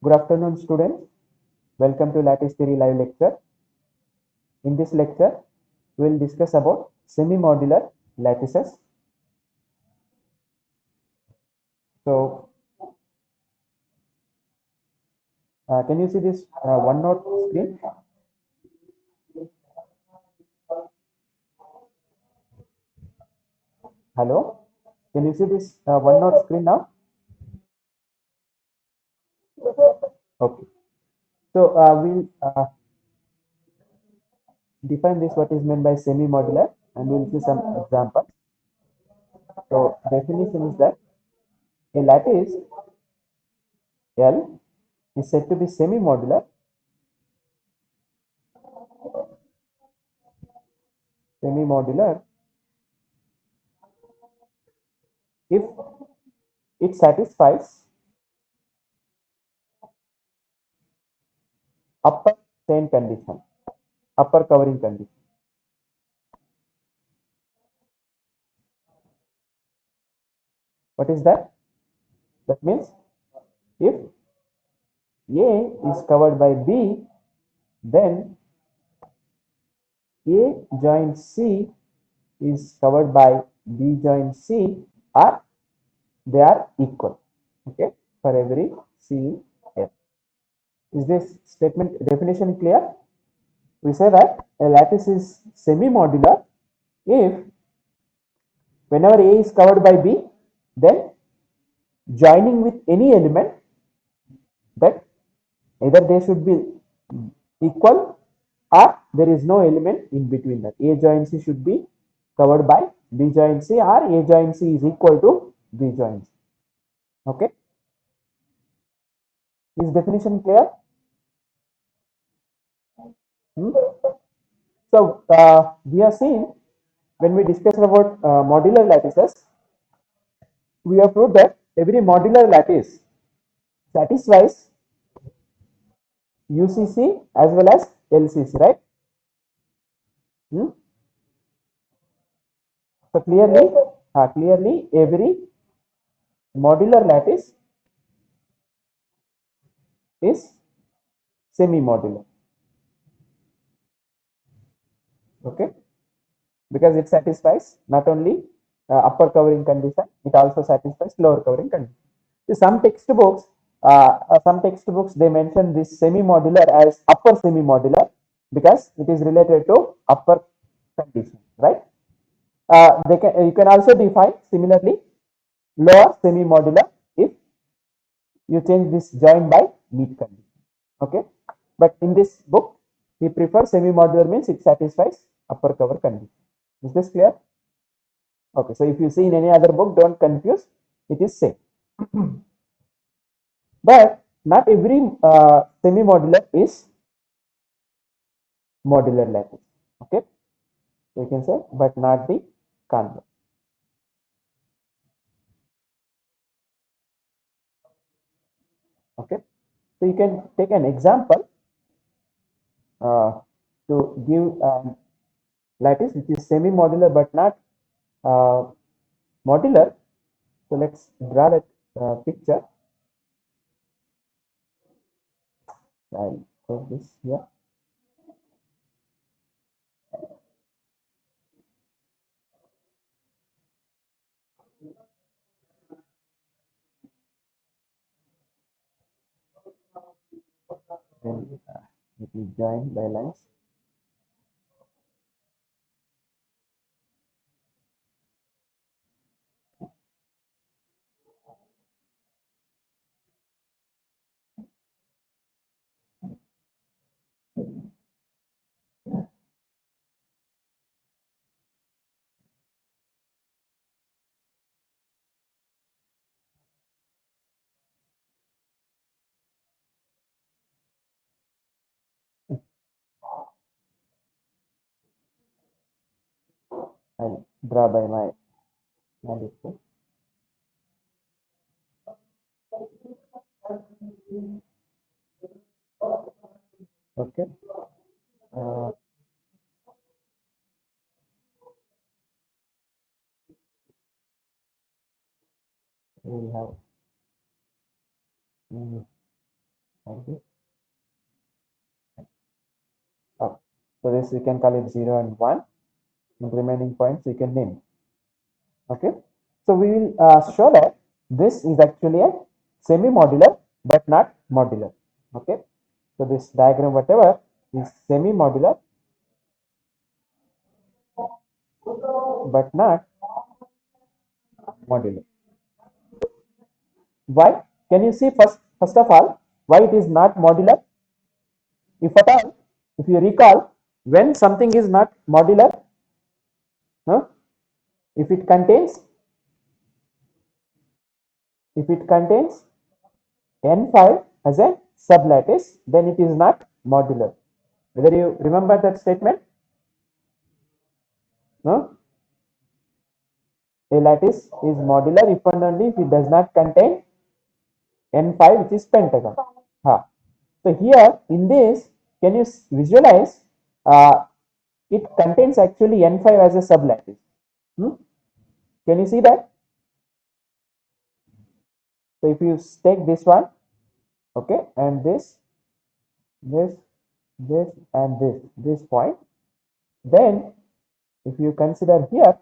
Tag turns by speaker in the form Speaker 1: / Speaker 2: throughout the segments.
Speaker 1: Good afternoon, students. Welcome to Lattice Theory Live Lecture. In this lecture, we will discuss about semi-modular lattices. So, can you see this OneNote screen? Hello? Can you see this OneNote screen now? Okay. So, we'll define this what is meant by semi-modular and we'll see some examples. So, definition is that a lattice L is said to be semi-modular. Semi-modular if it satisfies upper chain condition, upper covering condition. What is that? That means if A is covered by B, then A joint C is covered by B joint C, or they are equal. Okay, for every C in F. Is this statement definition clear? We say that a lattice is semi-modular if whenever A is covered by B, then joining with any element, that either they should be equal or there is no element in between, that A joint C should be covered by B joint C or A joint C is equal to B joint C. Okay, is definition clear? Hmm? So we have seen, when we discuss about modular lattices, we have proved that every modular lattice satisfies UCC as well as LCC, right? Hmm? So clearly every modular lattice is semi-modular. Okay, because it satisfies not only upper covering condition, it also satisfies lower covering condition. Some textbooks they mention this semi-modular as upper semi-modular because it is related to upper condition, right? You can also define similarly lower semi-modular if you change this joint by mid condition. Okay, but in this book we prefer semi-modular means it satisfies upper cover condition. Is this clear? Okay, so if you see in any other book, don't confuse, it is same. But not every semi-modular is modular lattice. Okay, so you can say, but not the converse. Okay, so you can take an example to give lattice which is semi-modular but not uh, modular. So let's draw that picture. I'll put this here. Then it will join by lines. I'll draw by my hand. Okay. Uh, we have like this. Oh. So this we can call it 0 and 1, and remaining points we can name. Okay. So we will show that this is actually a semi-modular but not modular. Okay. So this diagram whatever is semi-modular but not modular. Why? Can you see first of all why it is not modular? If at all, if you recall, when something is not modular, huh, if it contains n5 as a sublattice, then it is not modular. Whether you remember that statement? No? A lattice is modular if and only if it does not contain n5, which is pentagon. Ha. So here in this, can you visualize? It contains actually n5 as a sublattice. Hmm? Can you see that? So if you take this one, okay, and this, and this point, then if you consider here,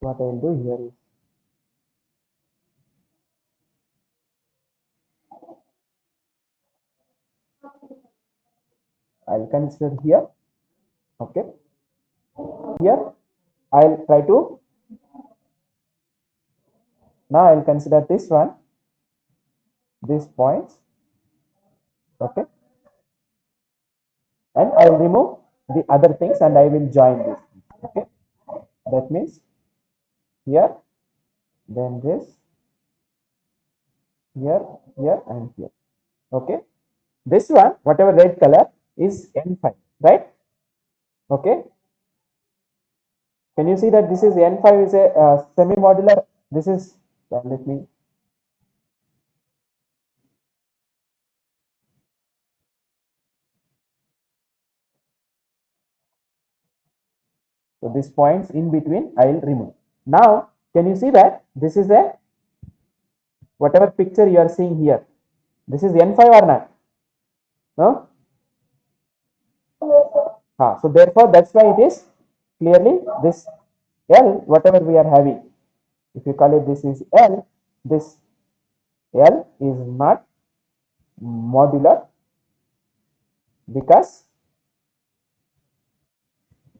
Speaker 1: what I will do here is I will consider here, okay, here I will try to, now I will consider this one, these points, okay, and I will remove the other things and I will join this, okay. That means here, then this, here and here, okay. This one, whatever red color is n5, right? Okay. Can you see that this is n5 is a semi-modular? This is, let me, so these points in between I will remove. Now, can you see that this is a, whatever picture you are seeing here, this is n5 or not? No? So therefore, that's why it is clearly this L, whatever we are having. If you call it this is L, this L is not modular because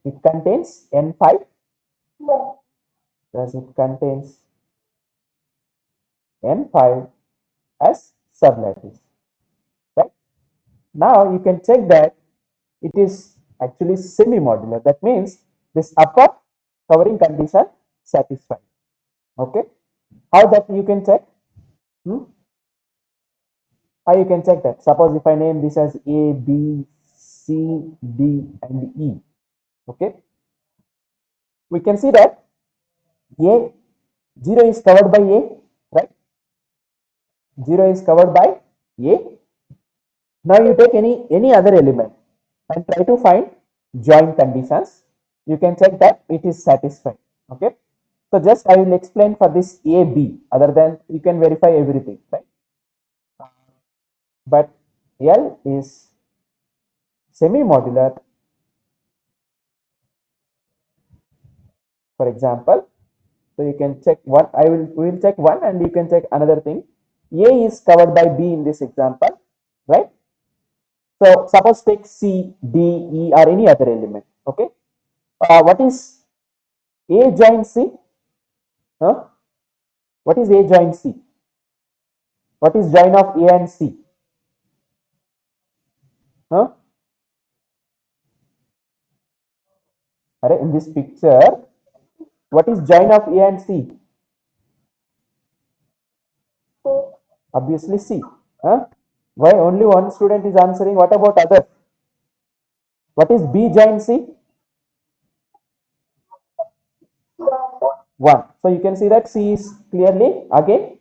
Speaker 1: it contains n5, as it contains n5 as sublattice. Right? Now you can check that it is actually semi-modular. That means this upper covering condition satisfied. Okay. How that you can check? How you can check that? Suppose if I name this as A, B, C, D, and E. Okay. We can see that A 0 is covered by A, right? 0 is covered by A. Now you take any other element and try to find join conditions. You can check that it is satisfied. Okay. So just I will explain for this A, B. Other than you can verify everything, right? But L is semi-modular. For example, so you can check one. We will check one, and you can check another thing. A is covered by B in this example, right? So suppose take C, D, E, or any other element. Okay. What is A join C? Huh? What is A join C? What is join of A and C? Huh? In this picture, what is join of A and C? Obviously C. Huh? Why only one student is answering? What about others? What is B join C? 1. So you can see that C is clearly again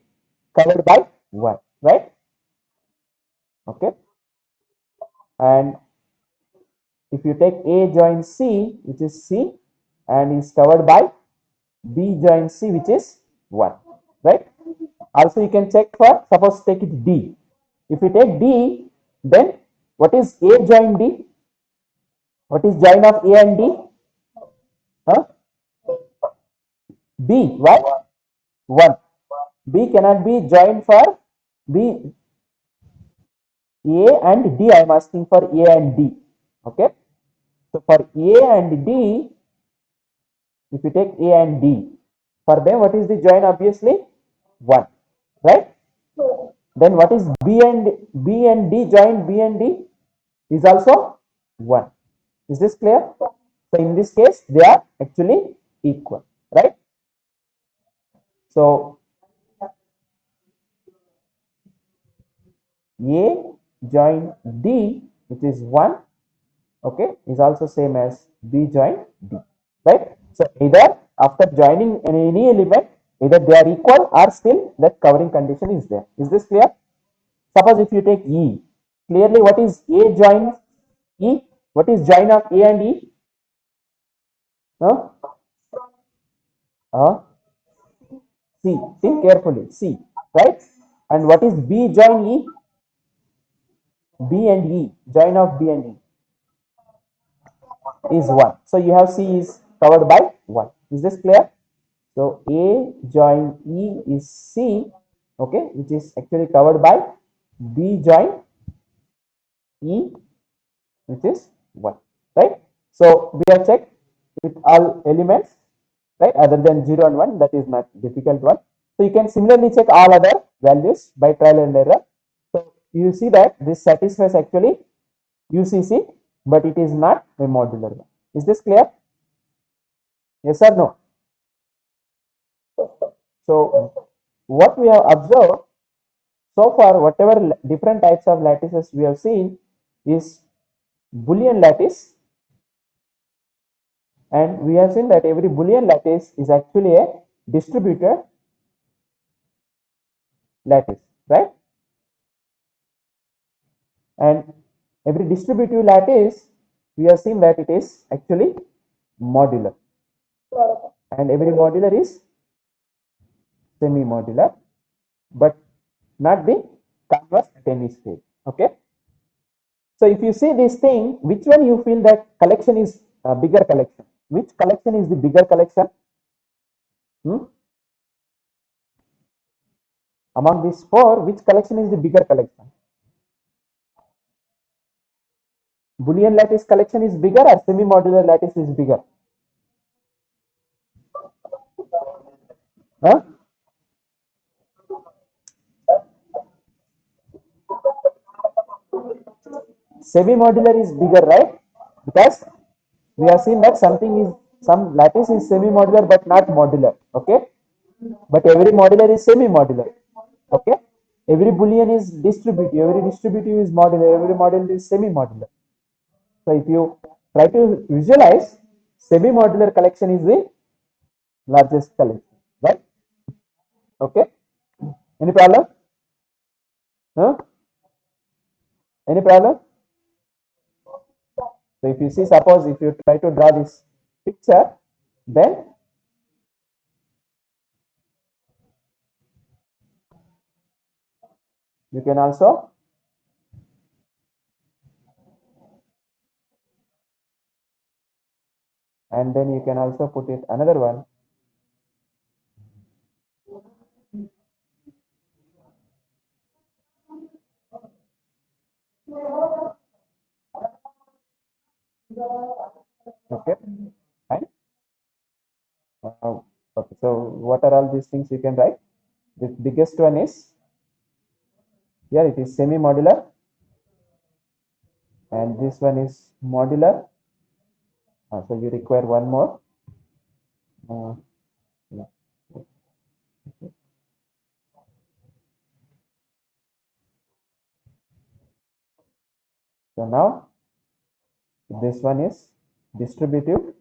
Speaker 1: covered by 1, right? Okay. And if you take A join C, which is C, and is covered by B join C, which is 1, right? Also, you can check for, suppose take it D. If you take D, then what is A join D? What is join of A and D? Huh? B, why? 1. B cannot be joined for B, A and D. I am asking for A and D. Okay. So for A and D, if you take A and D, for them, what is the join? Obviously, 1, right? Then what is B and D join B and D is also 1. Is this clear? So in this case, they are actually equal, right? So A join D, which is 1, okay, is also same as B join D, right? So either after joining any element, either they are equal or still that covering condition is there. Is this clear? Suppose if you take E, clearly what is A join E? What is join of A and E? Huh? C. Think carefully. C, right? And what is B join E? B and E. Join of B and E is 1. So you have C is covered by 1. Is this clear? So A join E is C, okay, which is actually covered by B join E, which is 1, right? So we have checked with all elements, right, other than 0 and 1, that is not difficult one. So you can similarly check all other values by trial and error. So you see that this satisfies actually UCC, but it is not a modular one. Is this clear? Yes or no? So what we have observed so far, whatever different types of lattices we have seen is Boolean lattice, and we have seen that every Boolean lattice is actually a distributed lattice, right? And every distributive lattice, we have seen that it is actually modular, and every modular is semi-modular, but not the converse tennis state. Okay. So if you see this thing, which one you feel that collection is a bigger collection? Which collection is the bigger collection? Hmm? Among these four, which collection is the bigger collection? Boolean lattice collection is bigger or semi-modular lattice is bigger? Huh? Semi-modular is bigger, right? Because we have seen that some lattice is semi-modular but not modular. Okay, but every modular is semi-modular. Okay, every Boolean is distributive. Every distributive is modular. Every modular is semi-modular. So if you try to visualize, semi-modular collection is the largest collection, right? Okay. Any problem? Huh? Any problem? So if you see, suppose if you try to draw this picture, then you can also and then you can also put it another one. Okay. And okay. So what are all these things you can write? The biggest one is here it is semi-modular, and this one is modular. So you require one more. Uh, yeah. So now this one is distributive,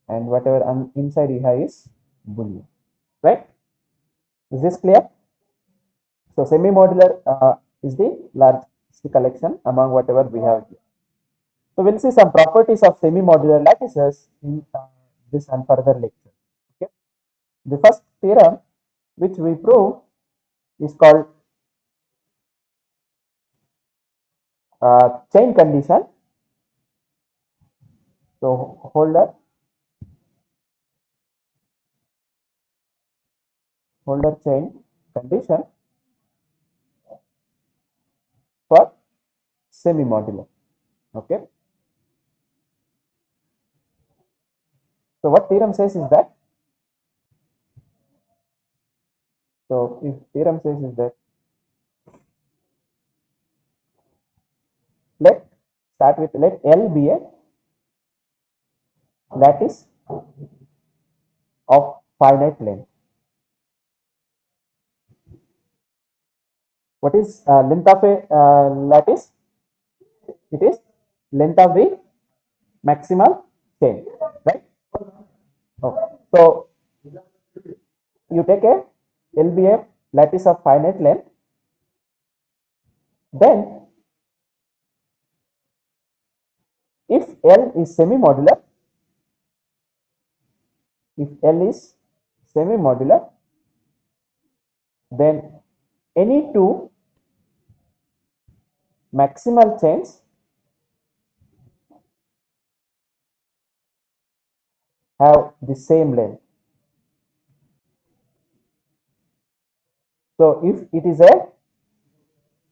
Speaker 1: and whatever inside you have is Boolean, right? Is this clear? So semi-modular is the largest collection among whatever we have here. So we'll see some properties of semi-modular lattices in this and further lecture. The first theorem which we prove is called chain condition. So Holder chain condition for semi-modular. Okay. So what theorem says is that, if theorem says is that, let L be a lattice of finite length. What is length of a lattice? It is length of the maximal chain, right? Okay. So you take a LBF lattice of finite length, then if L is semi-modular, then any two maximal chains have the same length. So if it is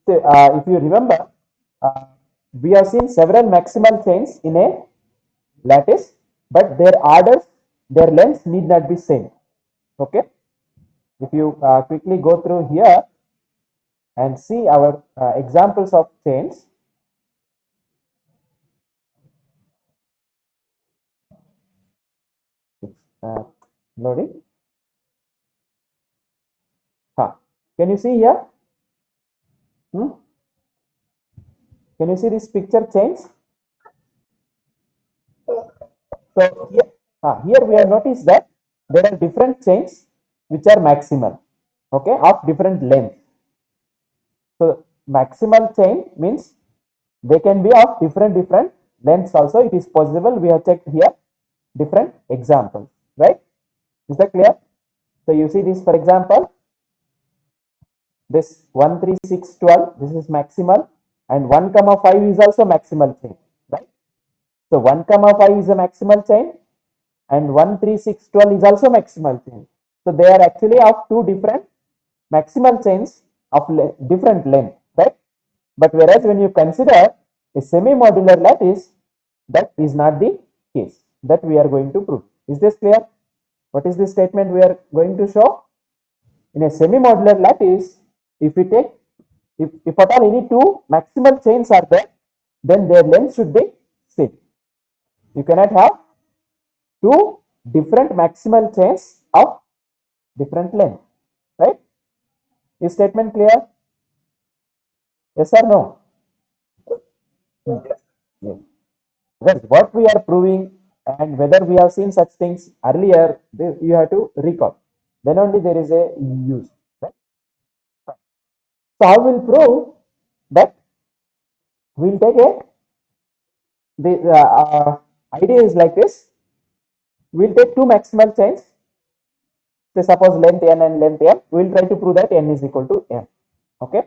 Speaker 1: if you remember, uh, we have seen several maximal chains in a lattice, but their lengths need not be same. Okay. If you quickly go through here and see our examples of chains, uh, loading. Can you see here? Can you see this picture chains? So here we have noticed that there are different chains which are maximal, okay, of different length. So maximal chain means they can be of different lengths also. It is possible. We have checked here different examples, right? Is that clear? So you see this, for example, this 1 3 6 12, this is maximal, and 1 comma 5 is also maximal chain, right? So 1 comma 5 is a maximal chain, and 1 3 6 12 is also maximal chain. So they are actually of two different maximal chains of different length, right? But whereas when you consider a semi-modular lattice, that is not the case. That we are going to prove. Is this clear? What is the statement we are going to show? In a semi-modular lattice, if we take, if at all any two maximal chains are there, then their length should be same. You cannot have two different maximal chains of different length, right? Is statement clear? Yes or no? Yes. Yes. Well, what we are proving and whether we have seen such things earlier, you have to recall. Then only there is a use. Right? So how will prove that? We'll take the idea is like this. We'll take two maximal chains. Say suppose length n and length m. We'll try to prove that n is equal to m. Okay.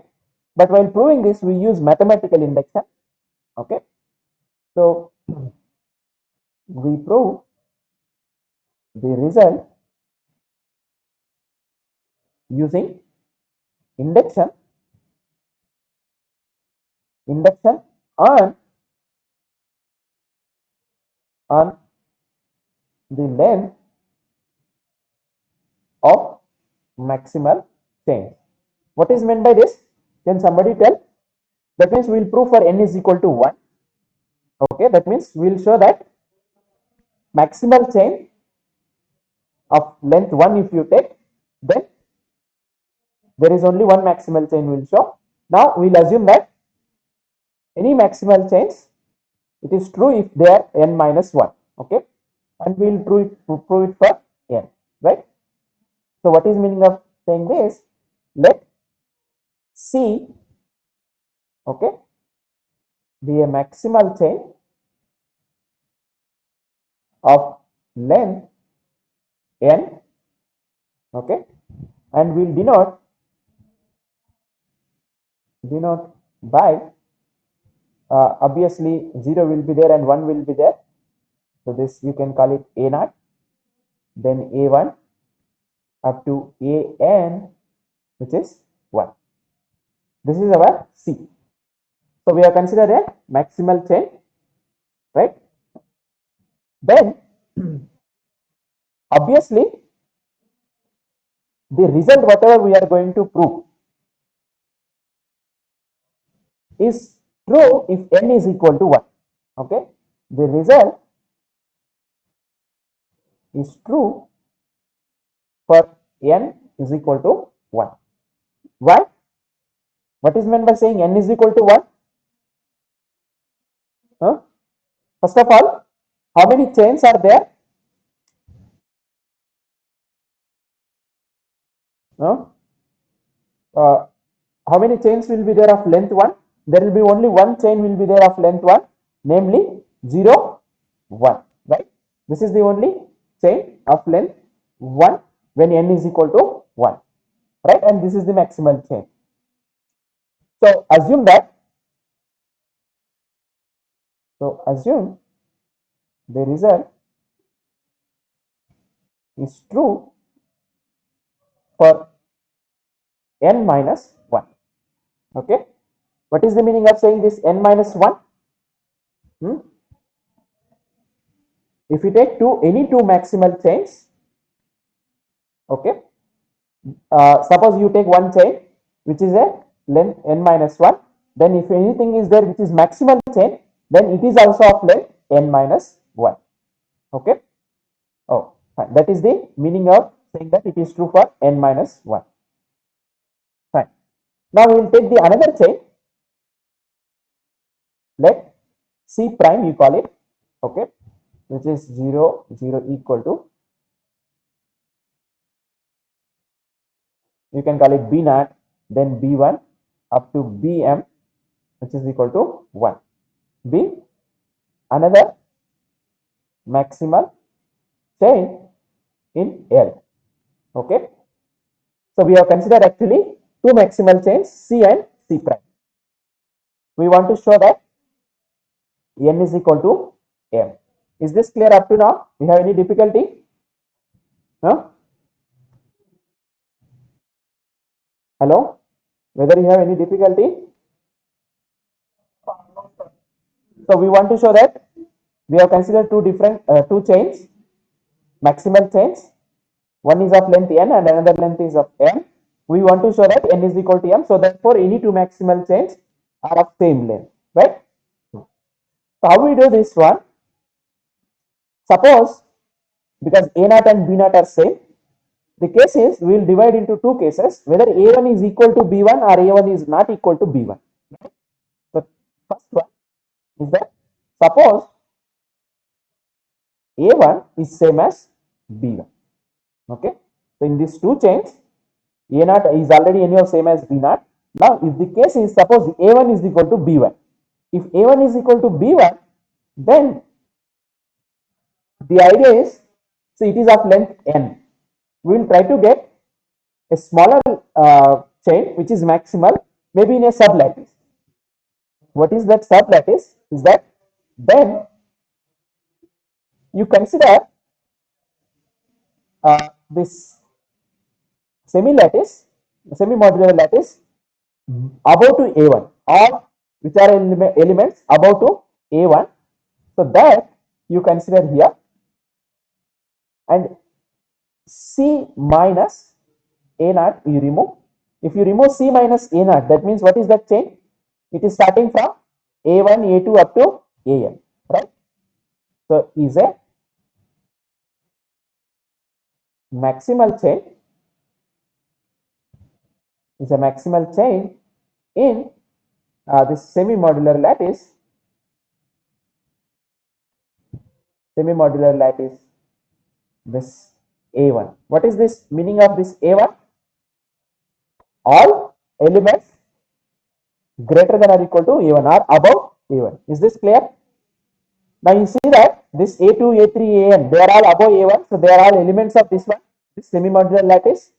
Speaker 1: But while proving this, we use mathematical induction. Okay. So we prove the result using induction on on the length of maximal chain. What is meant by this? Can somebody tell? That means we will prove for n is equal to 1. Okay, that means we will show that maximal chain of length 1 if you take, then there is only one maximal chain will show. Now we will assume that any maximal chains, it is true if they are n minus 1. Okay, and we will prove it for n, right? So what is meaning of saying this? Let C, okay, be a maximal chain of length n Okay, and we'll denote by obviously 0 will be there and 1 will be there. So this you can call it A naught, then A1 up to AN, which is 1. This is our C. So we have considered a maximal chain, right? Then obviously the result whatever we are going to prove is true if n is equal to 1. Okay, the result is true for n is equal to 1. Why? What is meant by saying n is equal to 1? Huh? First of all, how many chains are there? Huh? How many chains will be there of length 1? There will be only one chain will be there of length 1, namely 0, 1, right? This is the only chain of length 1 when n is equal to 1, right? And this is the maximal chain. So assume the result is true for n minus 1. Okay, what is the meaning of saying this n minus 1? If you take any two maximal chains, okay, suppose you take one chain which is a length n minus 1, then if anything is there which is maximal chain, then it is also of length n minus 1. Okay, oh fine, that is the meaning of saying that it is true for n minus 1. Fine. Now we will take the another chain, let C prime you call it, okay, which is 0, 0 equal to, you can call it B naught, then B1 up to Bm, which is equal to 1. Be another maximal chain in L. Okay, so we have considered actually two maximal chains C and C prime. We want to show that n is equal to m. Is this clear up to now? We have any difficulty? Huh? Hello? Whether you have any difficulty? So we want to show that we have considered two chains, maximal chains. One is of length n and another length is of m. We want to show that n is equal to m. So therefore, any two maximal chains are of same length, right? So how we do this one? Suppose because a naught and b naught are same, the case is we will divide into two cases, whether a1 is equal to b1 or a1 is not equal to b1. The first one is that suppose a1 is same as b1. Okay, so in these two chains, a naught is already anyhow same as b naught. Now, if the case is suppose a1 is equal to b1, if a1 is equal to b1, then the idea is, so it is of length n. We will try to get a smaller chain which is maximal, maybe in a sublattice. What is that sublattice? Is that then you consider this semi-modular lattice above to A1 or which are elements above to A1. So that you consider here, and C minus A naught you remove. If you remove C minus A naught, that means what is that chain? It is starting from A1, A2 up to AN, right? So is a maximal chain in this semi-modular lattice this A1. What is this meaning of this A1? All elements greater than or equal to A1 are above A1. Is this clear? Now you see that this A2, A3, AN, they are all above A1, so they are all elements of this one. this semi-modular lattice,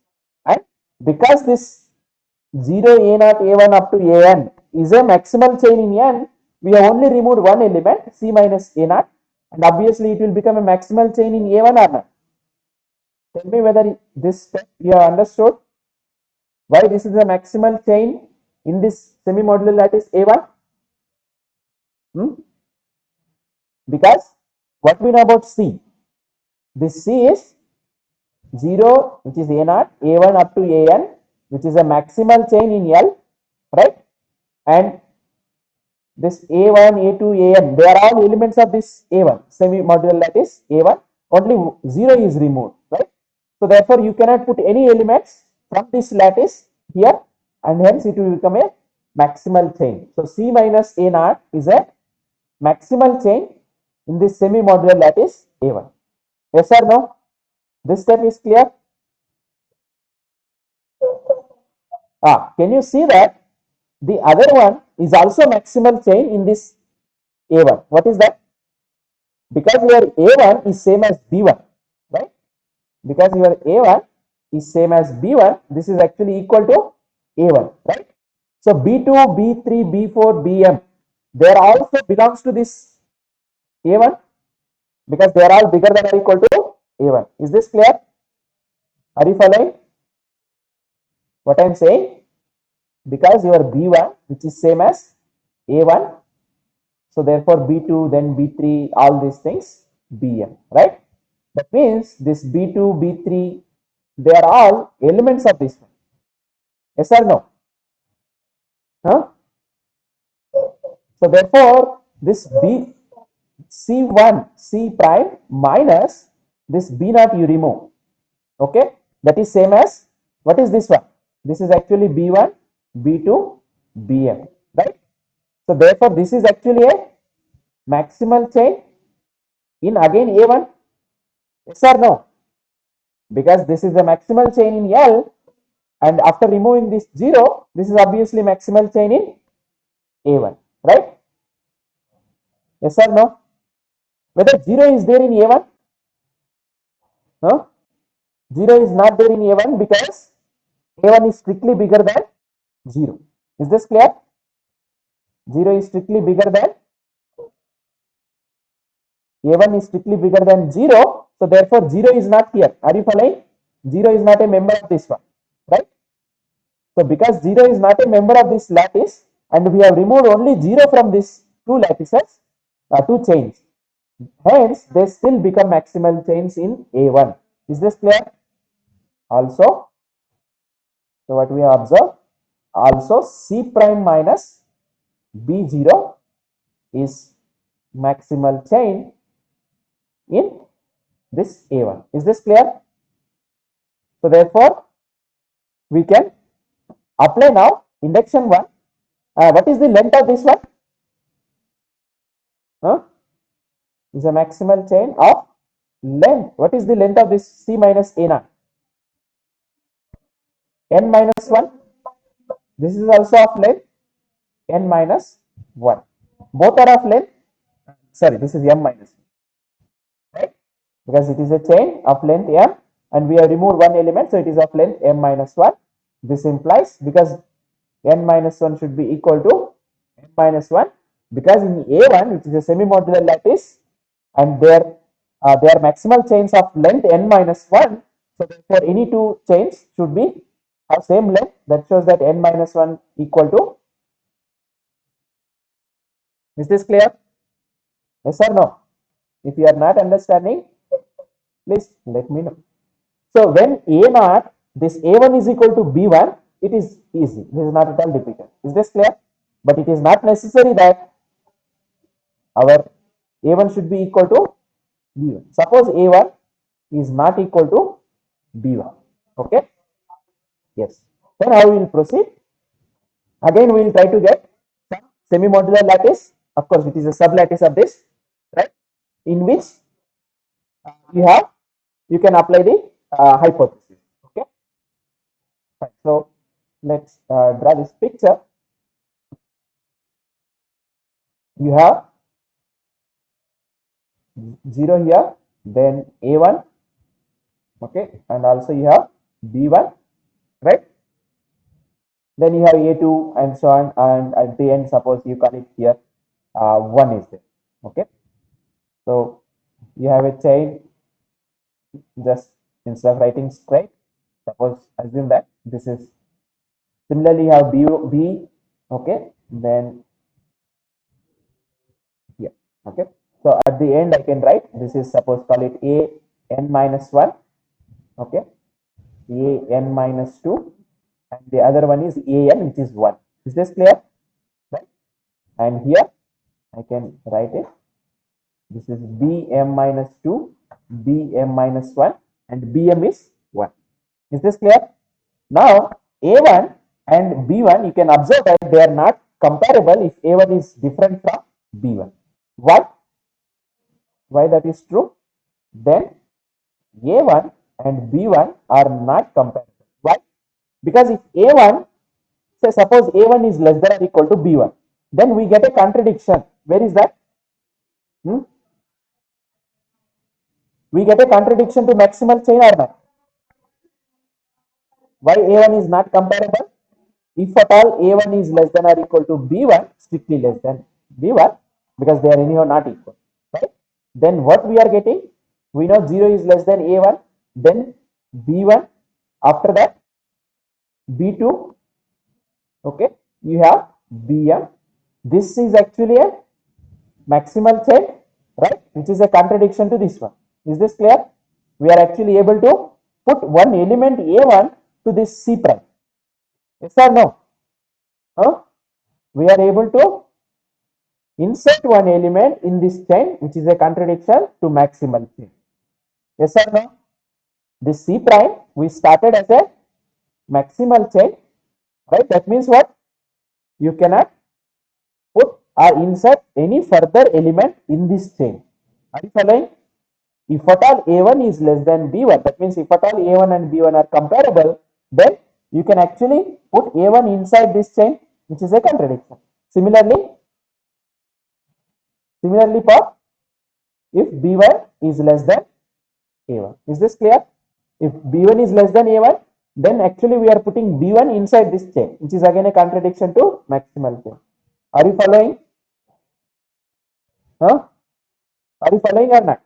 Speaker 1: and because this 0 a0 a1 up to an is a maximal chain in n, we have only removed one element c minus a0, and obviously it will become a maximal chain in a1 or not. Tell me whether this step you have understood why this is a maximal chain in this semi-modular lattice a1. Because what we know about c, this c is 0, which is a0, a1 up to an, which is a maximal chain in L, right? And this a1, a2, an, they are all elements of this a1 semi-modular lattice a1. Only 0 is removed, right? So therefore, you cannot put any elements from this lattice here, and hence it will become a maximal chain. So C minus a0 is a maximal chain in this semi-modular lattice a1. Yes or no? This step is clear. Can you see that the other one is also maximal chain in this a1? What is that? Because your a1 is same as b1, right? Because your a1 is same as b1, this is actually equal to a1, right? So b2, b3, b4, bm, they are also belongs to this a1 because they are all bigger than or equal to a1. Is this clear? Are you following what I am saying? Because your b1, which is same as a1, so therefore b2, then b3, all these things bm, right? That means this b2, b3, they are all elements of this one. Yes or no? Huh? So therefore, this b c1 c prime minus this b0 you remove. Okay, that is same as what is this one? This is actually b1, b2, bm, right? So therefore, this is actually a maximal chain in again a1. Yes or no? Because this is a maximal chain in L, and after removing this 0, this is obviously maximal chain in a1, right? Yes or no? Whether 0 is there in a1? No, 0 is not there in a1 because a1 is strictly bigger than 0. Is this clear? 0 is strictly bigger than a1 is strictly bigger than 0. So therefore 0 is not here. Are you following? 0 is not a member of this one, right? So because 0 is not a member of this lattice, and we have removed only 0 from these two lattices, two chains, hence they still become maximal chains in a1. Is this clear? Also, so what we have observed, also c prime minus b0 is maximal chain in this a1. Is this clear? So therefore, we can apply now induction 1. What is the length of this one? Is a maximal chain of length. What is the length of this c minus a0? N minus 1. This is also of length n minus 1. Both are of length. Sorry, this is m minus 1, right? Because it is a chain of length m, and we have removed one element, so it is of length m minus 1. This implies, because n minus 1 should be equal to m minus 1, because in a1, which is a semi-modular lattice, and they are maximal chains of length n minus 1. So therefore any two chains should be of same length. That shows that n minus 1 equal to. Is this clear? Yes or no? If you are not understanding, please let me know. So when a0, this a1 is equal to b1, it is easy. This is not at all difficult. Is this clear? But it is not necessary that our a1 should be equal to b1. Suppose a1 is not equal to b1. Okay. Yes. Then how we will proceed? Again, we will try to get some semi-modular lattice. Of course, it is a sub-lattice of this, right? In which you can apply the hypothesis. Okay. Fine. So let's draw this picture. You have 0 here, then a1, okay, and also you have B1, right? Then you have A2 and so on, and at the end, suppose you call it here 1 is there, okay? So you have a chain, just instead of writing straight, suppose assume that this is, similarly you have B, okay, then here, okay. So at the end I can write this is, suppose call it A n minus 1, okay, A n minus 2, and the other one is A n, which is 1. Is this clear? Right? And here I can write it. This is Bm minus 2, Bm minus 1, and Bm is 1. Is this clear? Now, A1 and B1, you can observe that they are not comparable if A1 is different from B1. Why? Why that is true? Then A1 and B1 are not comparable. Why? Because if A1, say suppose A1 is less than or equal to B1, then we get a contradiction. Where is that? We get a contradiction to maximal chain or not? Why A1 is not comparable? If at all A1 is less than or equal to B1, strictly less than B1, because they are anyhow not equal, right? Then what we are getting? We know 0 is less than A1, then B1, after that B2, okay, you have Bm. This is actually a maximal chain, right? Which is a contradiction to this one. Is this clear? We are actually able to put one element A1 to this C prime. Yes or no? Huh? We are able to insert one element in this chain, which is a contradiction to maximal chain. Yes or no? This C prime we started as a maximal chain, right? That means what? You cannot put or insert any further element in this chain. Are you following? If at all A1 is less than B1, that means if at all A1 and B1 are comparable, then you can actually put A1 inside this chain, which is a contradiction. Similarly, for if B1 is less than A1. Is this clear? If B1 is less than A1, then actually we are putting B1 inside this chain, which is again a contradiction to maximal chain. Are you following? Huh? Are you following or not?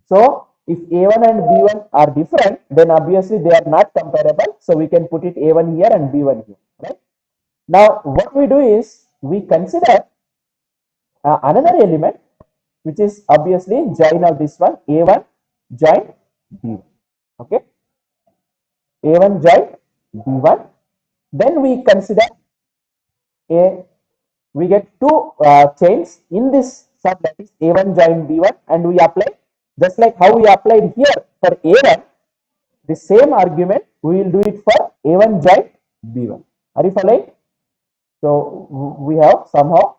Speaker 1: So if A1 and B1 are different, then obviously they are not comparable. So we can put it A1 here and B1 here, right? Now what we do is we consider another element, which is obviously join of this one, A1 join B1, okay? A1 join B1. Then we consider a, we get two chains in this sub, that is A1 join B1, and we apply just like how we applied here for A1, the same argument we will do it for A1 join B1. Are you following? So we have somehow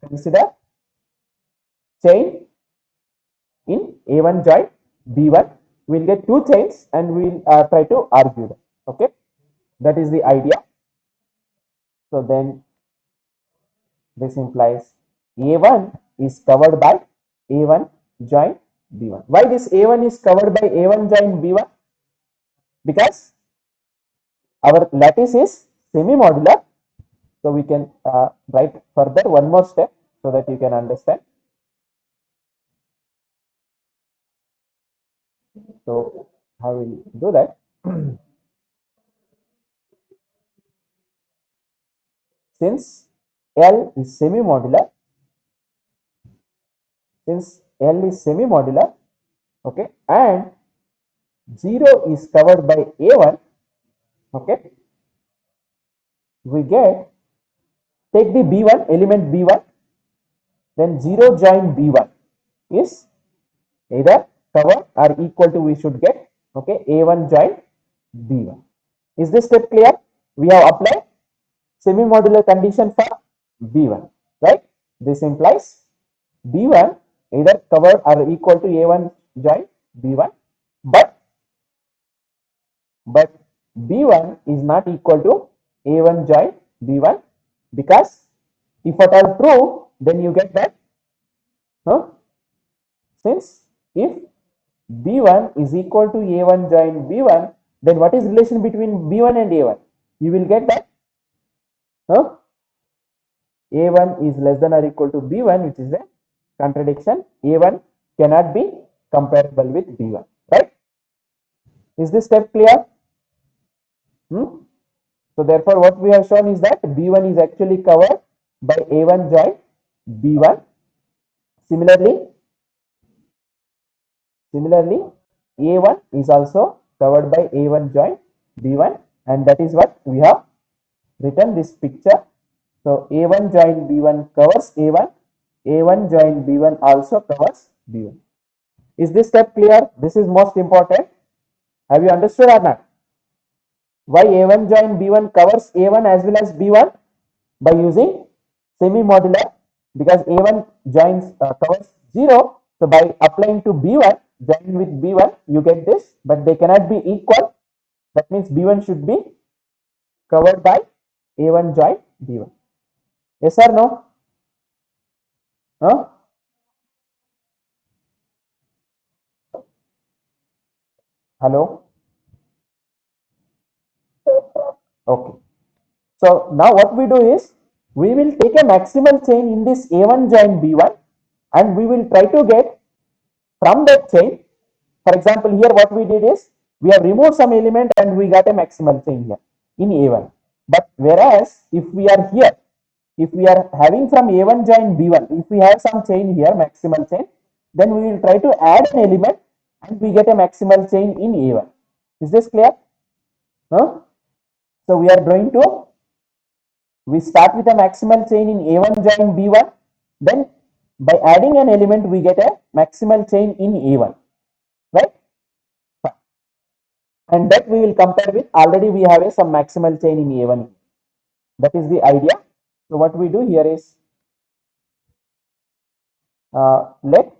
Speaker 1: consider chain in A1 join B1. We'll get two chains and we'll try to argue them. Okay, that is the idea. So then this implies A1 is covered by A1 join B1. Why this A1 is covered by A1 join B1? Because our lattice is semi-modular. So we can write further one more step so that you can understand. So how will do that? Since L is semi-modular, okay, and 0 is covered by A1, okay, we get, take the B1, element B1, then 0 join B1 is either covered or equal to, we should get, okay, A1 join B1. Is this step clear? We have applied semi-modular condition for B1, right? This implies B1 either covered or equal to A1 join B1, but B1 is not equal to A1 join B1, because if at all true, then you get that, huh? Since if B1 is equal to A1 join B1, then what is relation between B1 and A1? You will get that, huh? A1 is less than or equal to B1, which is a contradiction. A1 cannot be comparable with B1, right? Is this step clear? Hmm? So therefore, what we have shown is that B1 is actually covered by A1 join B1. Similarly, A1 is also covered by A1 join B1, and that is what we have written this picture. So A1 join B1 covers A1, A1 join B1 also covers B1. Is this step clear? This is most important. Have you understood or not? Why A1 join B1 covers A1 as well as B1? By using semi-modular, because A1 joins covers 0. So by applying to B1, join with B1, you get this, but they cannot be equal. That means B1 should be covered by A1 join B1. Yes or no? Huh? Hello? Okay. So now what we do is, we will take a maximal chain in this A1 join B1, and we will try to get from that chain. For example, here what we did is, we have removed some element and we got a maximal chain here in A1. But whereas if we are here, if we are having from A1 join B1, if we have some chain here, maximal chain, then we will try to add an element and we get a maximal chain in A1. Is this clear? Huh? So we are going to, we start with a maximal chain in A1 join B1, then by adding an element we get a maximal chain in A1, right? And that we will compare with, already we have some maximal chain in A1. That is the idea. So what we do here is, let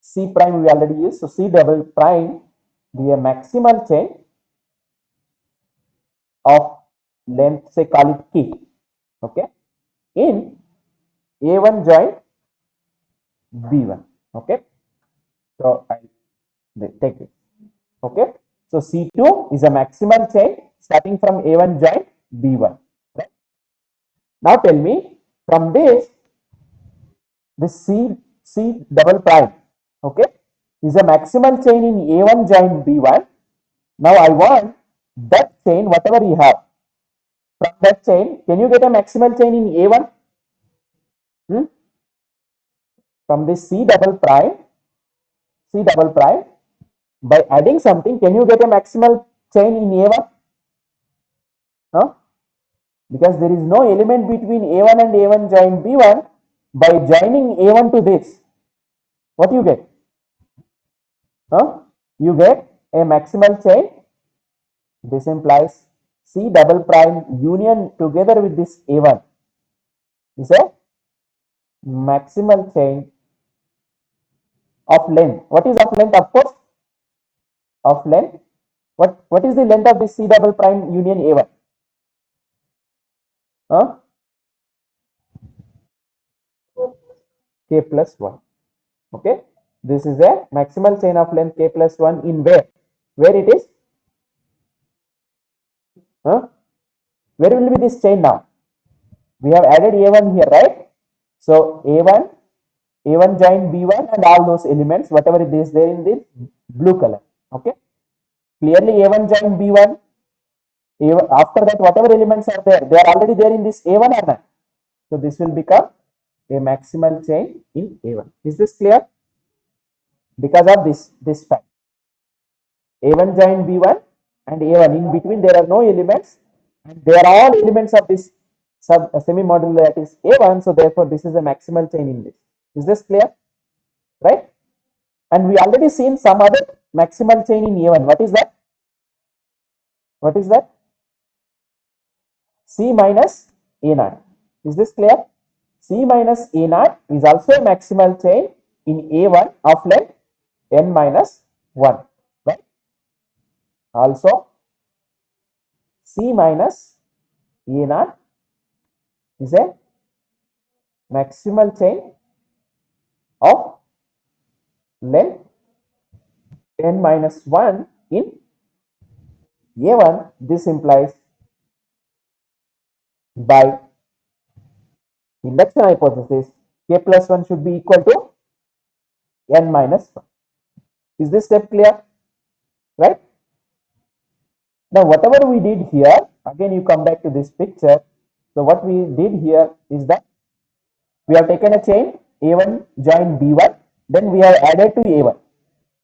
Speaker 1: C prime we already used, so C double prime be a maximal chain of length, say call it K, okay, in A1 join B1, okay. So I take it, okay. So C2 is a maximal chain starting from A1 join B1, right? Now tell me, from this C double prime, okay, is a maximal chain in A1 join B1. Now I want that chain, whatever you have from that chain, can you get a maximal chain in A1? Hmm? From this C double prime, by adding something, can you get a maximal chain in A1? Huh? Because there is no element between A1 and A1 join B1. By joining A1 to this, what you get? Huh? You get a maximal chain. This implies C double prime union together with this A1 is a maximal chain of length. What is of length? Of course, of length. What is the length of this C double prime union A1? Huh? K plus 1. Okay. This is a maximal chain of length K plus 1 in where? Where it is? Huh? Where will be this chain now? We have added A1 here, right? So A1 join B1 and all those elements, whatever it is there in this blue color. Okay. Clearly A1 join B1. After that, whatever elements are there, they are already there in this A1 or not. So this will become a maximal chain in A1. Is this clear? Because of this fact. A1 join B1 and A1, in between there are no elements, and they are all elements of this semi-modular, that is A1. So therefore this is a maximal chain in this. Is this clear? Right? And we already seen some other maximal chain in A1. What is that? What is that? C minus A naught. Is this clear? C minus A naught is also a maximal chain in A1 of length n minus 1, right? Also, C minus A naught is a maximal chain of length n minus 1 in A1, this implies by induction hypothesis k plus 1 should be equal to n minus 1. Is this step clear? Right? Now whatever we did here, again you come back to this picture. So what we did here is that we have taken a chain A1 join B1, then we have added to A1.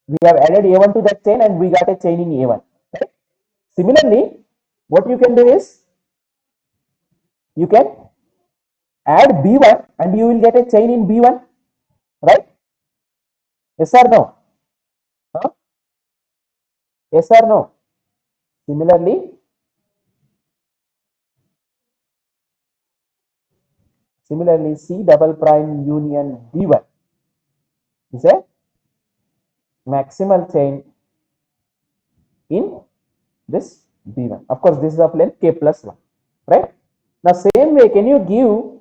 Speaker 1: We have added A1 to that chain and we got a chain in A1. Right? Similarly, what you can do is you can add B1 and you will get a chain in B1. Right? Yes or no? Huh? Yes or no? Similarly, C double prime union B1 is a maximal chain in this B1. Of course, this is of length k plus 1. Right? Now, same way, can you give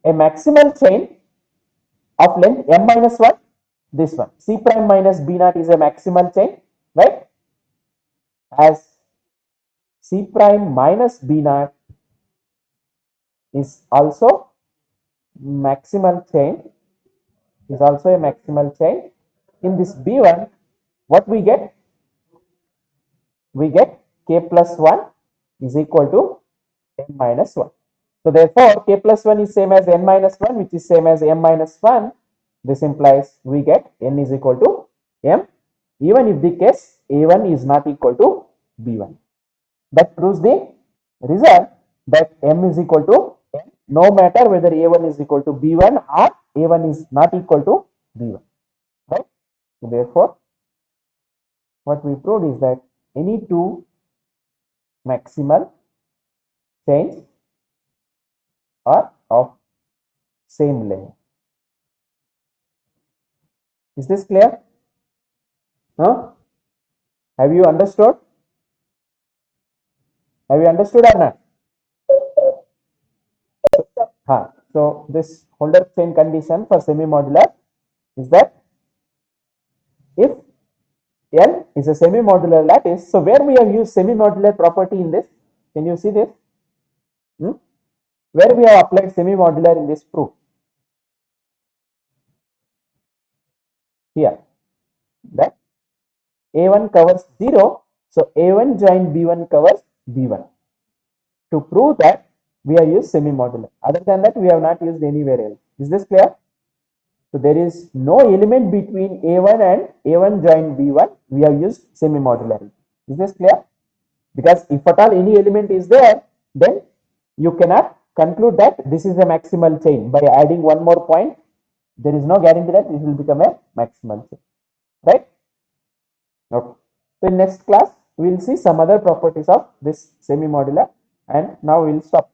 Speaker 1: a maximal chain of length m minus 1? This one. C prime minus B naught is a maximal chain. Right? As C prime minus B naught is also maximal chain, is also a maximal chain. In this B1, what we get? We get k plus 1 is equal to m minus 1. So therefore, k plus 1 is same as n minus 1, which is same as m minus 1. This implies we get n is equal to m, even if the case a1 is not equal to b1. That proves the result that m is equal to n, no matter whether a1 is equal to b1 or a1 is not equal to b1. Right? So therefore, what we proved is that any two maximal chains are of same length. Is this clear? Huh? Have you understood? Have you understood or not? So this Holder chain condition for semi-modular is that if L is a semi-modular lattice, so where we have used semi-modular property in this, can you see this? Where we have applied semi-modular in this proof? Here, that A1 covers 0, so A1 join B1 covers B1. To prove that, we have used semi-modular. Other than that, we have not used anywhere else. Is this clear? So there is no element between A1 and A1 join B1. We have used semi-modularity. Is this clear? Because if at all any element is there, then you cannot conclude that this is a maximal chain. By adding one more point, there is no guarantee that it will become a maximal chain. Right? Okay. So in next class, we will see some other properties of this semi-modular, and now we will stop.